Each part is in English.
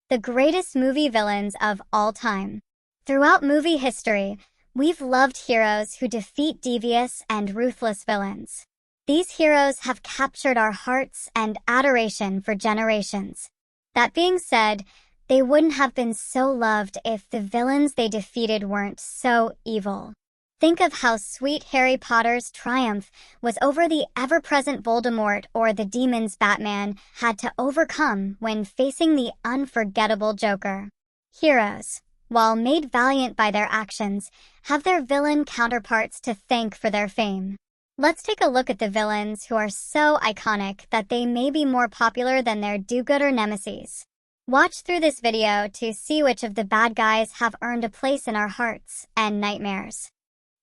the greatest movie villains of all time. Throughout movie history, we've loved heroes who defeat devious and ruthless villains. These heroes have captured our hearts and adoration for generations. That being said, they wouldn't have been so loved if the villains they defeated weren't so evil. Think of how sweet Harry Potter's triumph was over the ever-present Voldemort, or the demons Batman had to overcome when facing the unforgettable Joker. Heroes, while made valiant by their actions, have their villain counterparts to thank for their fame. Let's take a look at the villains who are so iconic that they may be more popular than their do-gooder nemesis. Watch through this video to see which of the bad guys have earned a place in our hearts and nightmares.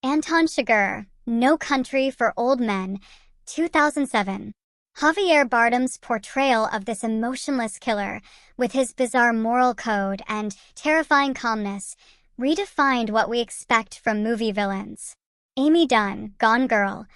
Anton Chigurh, No Country for Old Men, 2007. Javier Bardem's portrayal of this emotionless killer, with his bizarre moral code and terrifying calmness, redefined what we expect from movie villains. Amy Dunn, Gone Girl,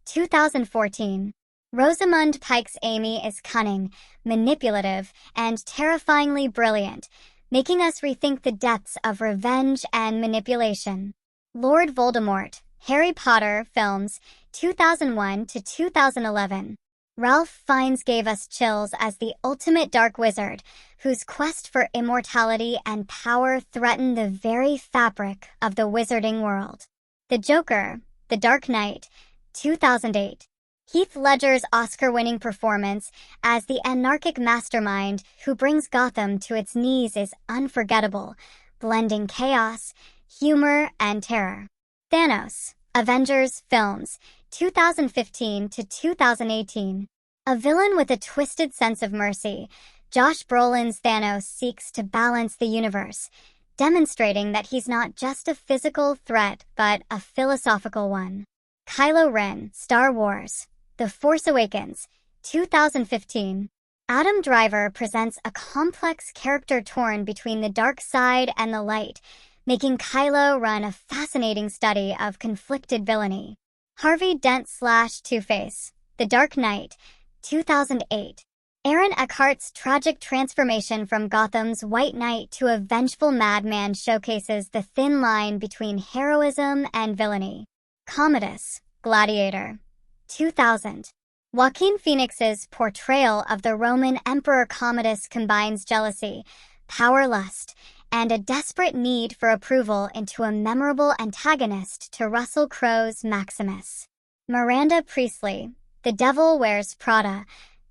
2014. Rosamund Pike's Amy is cunning, manipulative, and terrifyingly brilliant, making us rethink the depths of revenge and manipulation. Lord Voldemort, Harry Potter films, 2001 to 2011. Ralph Fiennes gave us chills as the ultimate dark wizard, whose quest for immortality and power threatened the very fabric of the wizarding world. The Joker, The Dark Knight, 2008. Heath Ledger's Oscar-winning performance as the anarchic mastermind who brings Gotham to its knees is unforgettable, blending chaos, humor, and terror. Thanos, Avengers films, 2015 to 2018. A villain with a twisted sense of mercy, Josh Brolin's Thanos seeks to balance the universe, demonstrating that he's not just a physical threat but a philosophical one. Kylo Ren, Star Wars, The Force Awakens, 2015. Adam Driver presents a complex character torn between the dark side and the light, making Kylo Ren a fascinating study of conflicted villainy. Harvey Dent / Two-Face, The Dark Knight, 2008. Aaron Eckhart's tragic transformation from Gotham's White Knight to a vengeful madman showcases the thin line between heroism and villainy. Commodus, Gladiator, 2000. Joaquin Phoenix's portrayal of the Roman Emperor Commodus combines jealousy, power lust, and a desperate need for approval into a memorable antagonist to Russell Crowe's Maximus. Miranda Priestley, The Devil Wears Prada,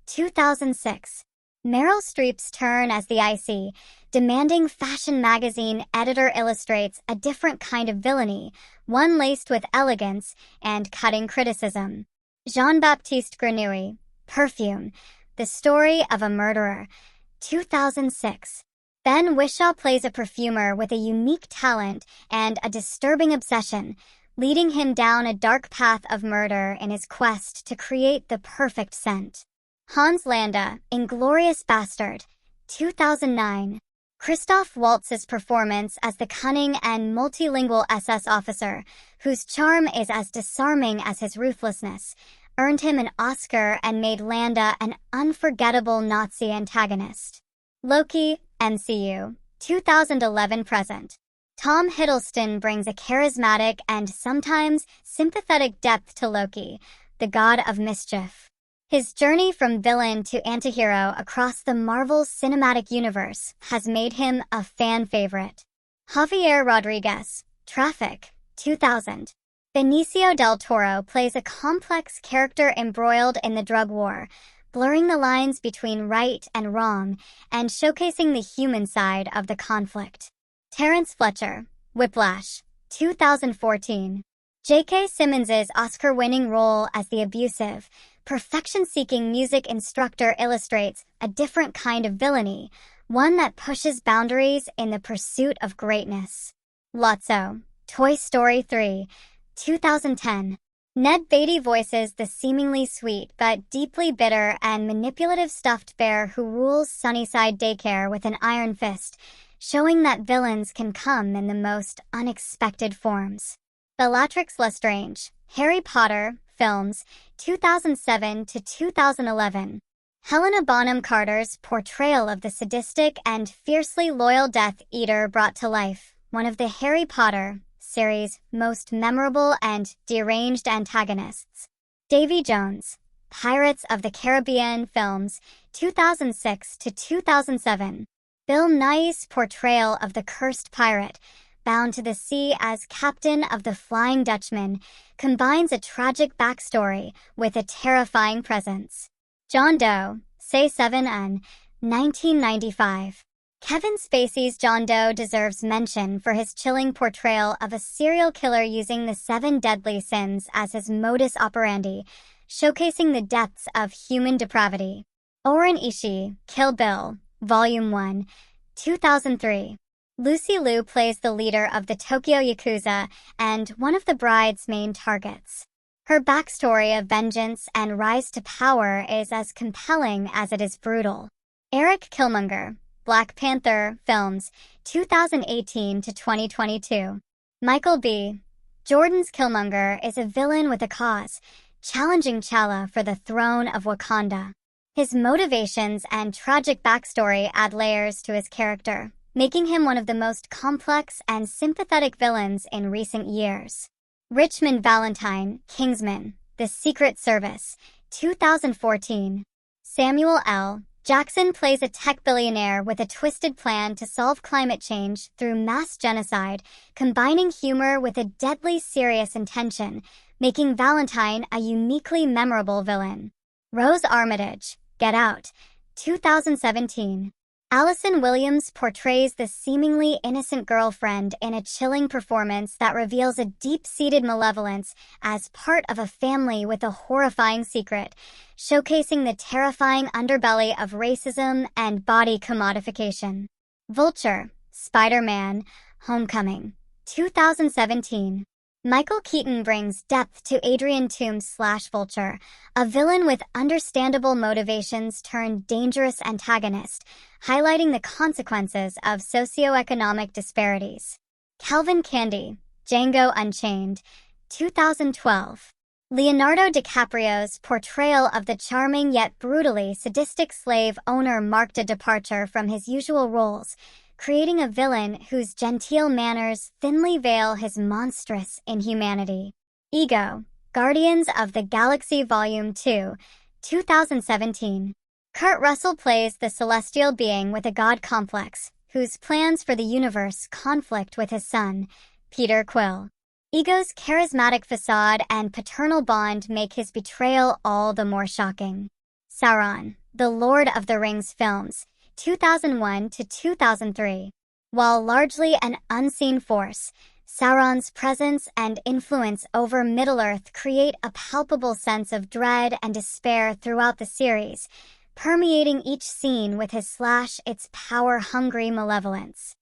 2006. Meryl Streep's turn as the IC, demanding fashion magazine editor, illustrates a different kind of villainy, one laced with elegance and cutting criticism. Jean-Baptiste Grenouille, Perfume, The Story of a Murderer, 2006. Ben Whishaw plays a perfumer with a unique talent and a disturbing obsession, leading him down a dark path of murder in his quest to create the perfect scent. Hans Landa, Inglourious Bastard, 2009. Christoph Waltz's performance as the cunning and multilingual SS officer, whose charm is as disarming as his ruthlessness, earned him an Oscar and made Landa an unforgettable Nazi antagonist. Loki, MCU, 2011 present. Tom Hiddleston brings a charismatic and sometimes sympathetic depth to Loki, the god of mischief. His journey from villain to antihero across the Marvel Cinematic Universe has made him a fan favorite. Javier Rodriguez, Traffic, 2000. Benicio del Toro plays a complex character embroiled in the drug war, blurring the lines between right and wrong and showcasing the human side of the conflict. Terrence Fletcher, Whiplash, 2014. J.K. Simmons's Oscar-winning role as the abusive, perfection-seeking music instructor illustrates a different kind of villainy, one that pushes boundaries in the pursuit of greatness. Lotso, Toy Story 3, 2010. Ned Beatty voices the seemingly sweet but deeply bitter and manipulative stuffed bear who rules Sunnyside Daycare with an iron fist, showing that villains can come in the most unexpected forms. Bellatrix Lestrange, Harry Potter films, 2007 to 2011. Helena Bonham Carter's portrayal of the sadistic and fiercely loyal Death Eater brought to life one of the Harry Potter series' most memorable and deranged antagonists. Davy Jones, Pirates of the Caribbean films, 2006 to 2007. Bill Nighy's portrayal of the cursed pirate, bound to the sea as captain of the Flying Dutchman, combines a tragic backstory with a terrifying presence. John Doe, Say 7 1995. Kevin Spacey's John Doe deserves mention for his chilling portrayal of a serial killer using the 7 deadly sins as his modus operandi, showcasing the depths of human depravity. Oren Ishii, Kill Bill, Volume 1, 2003. Lucy Liu plays the leader of the Tokyo Yakuza and one of the bride's main targets. Her backstory of vengeance and rise to power is as compelling as it is brutal. Eric Killmonger, Black Panther Films, 2018 to 2022. Michael B. Jordan's Killmonger is a villain with a cause, challenging T'Challa for the throne of Wakanda. His motivations and tragic backstory add layers to his character, making him one of the most complex and sympathetic villains in recent years. Richmond Valentine, Kingsman, The Secret Service, 2014. Samuel L. Jackson plays a tech billionaire with a twisted plan to solve climate change through mass genocide, combining humor with a deadly serious intention, making Valentine a uniquely memorable villain. Rose Armitage, Get Out, 2017. Allison Williams portrays the seemingly innocent girlfriend in a chilling performance that reveals a deep-seated malevolence as part of a family with a horrifying secret, showcasing the terrifying underbelly of racism and body commodification. Vulture, Spider-Man, Homecoming, 2017. Michael Keaton brings depth to Adrian Toomes' Vulture, a villain with understandable motivations turned dangerous antagonist, highlighting the consequences of socioeconomic disparities. Calvin Candy, Django Unchained, 2012. Leonardo DiCaprio's portrayal of the charming yet brutally sadistic slave owner marked a departure from his usual roles, creating a villain whose genteel manners thinly veil his monstrous inhumanity. Ego, Guardians of the Galaxy Volume 2, 2017. Kurt Russell plays the celestial being with a god complex, whose plans for the universe conflict with his son, Peter Quill. Ego's charismatic facade and paternal bond make his betrayal all the more shocking. Sauron, The Lord of the Rings films, 2001 to 2003. While largely an unseen force, Sauron's presence and influence over Middle-earth create a palpable sense of dread and despair throughout the series, permeating each scene with his its power-hungry malevolence.